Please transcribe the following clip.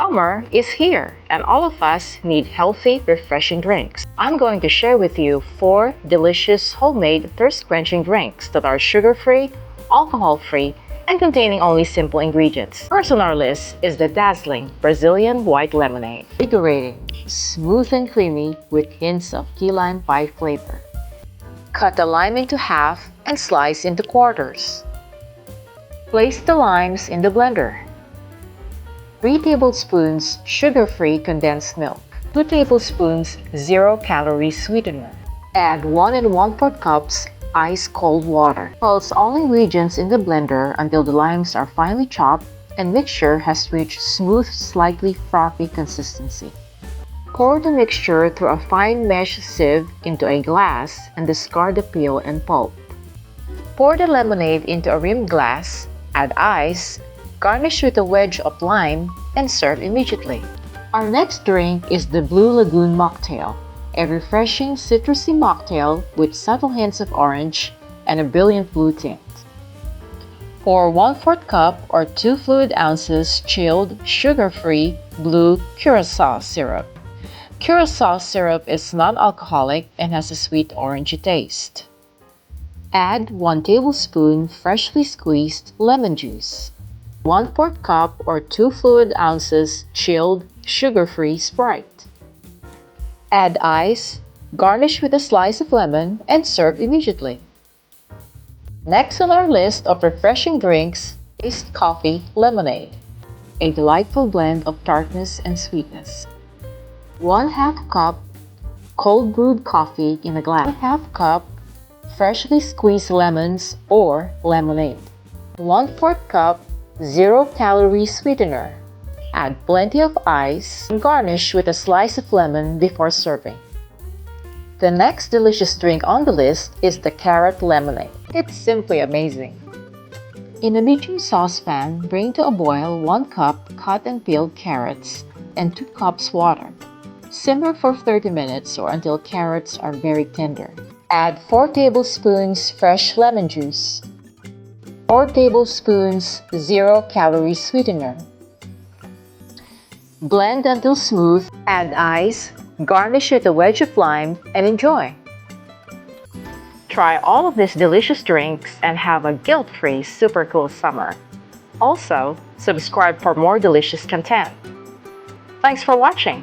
Summer is here, and all of us need healthy, refreshing drinks. I'm going to share with you 4 delicious homemade thirst-quenching drinks that are sugar-free, alcohol-free, and containing only simple ingredients. First on our list is the dazzling Brazilian white lemonade. Invigorating, smooth and creamy with hints of key lime pie flavor. Cut the lime into half and slice into quarters. Place the limes in the blender. 3 tablespoons sugar-free condensed milk. 2 tablespoons zero-calorie sweetener. Add 1 1/4 cups ice-cold water. Pulse all ingredients in the blender until the limes are finely chopped and mixture has reached smooth, slightly frothy consistency. Pour the mixture through a fine mesh sieve into a glass and discard the peel and pulp. Pour the lemonade into a rimmed glass, add ice, garnish with a wedge of lime, and serve immediately. Our next drink is the Blue Lagoon Mocktail, a refreshing citrusy mocktail with subtle hints of orange and a brilliant blue tint. Pour 1/4 cup or 2 fluid ounces chilled, sugar-free blue curacao syrup. Curacao syrup is non-alcoholic and has a sweet orangey taste. Add 1 tablespoon freshly squeezed lemon juice. 1/4 cup or 2 fluid ounces chilled, sugar-free Sprite. Add ice, garnish with a slice of lemon, and serve immediately. Next on our list of refreshing drinks is coffee lemonade, a delightful blend of tartness and sweetness. 1/2 cup cold brewed coffee in a glass. 1/2 cup freshly squeezed lemons or lemonade. 1/4 cup zero-calorie sweetener. Add plenty of ice and garnish with a slice of lemon before serving. The next delicious drink on the list is the carrot lemonade. It's simply amazing. In a medium saucepan, bring to a boil 1 cup cut and peeled carrots and 2 cups water. Simmer for 30 minutes or until carrots are very tender. Add 4 tablespoons fresh lemon juice, 4 tablespoons zero-calorie sweetener. Blend until smooth, add ice, garnish with a wedge of lime, and enjoy. Try all of these delicious drinks and have a guilt-free, super cool summer. Also, subscribe for more delicious content. Thanks for watching.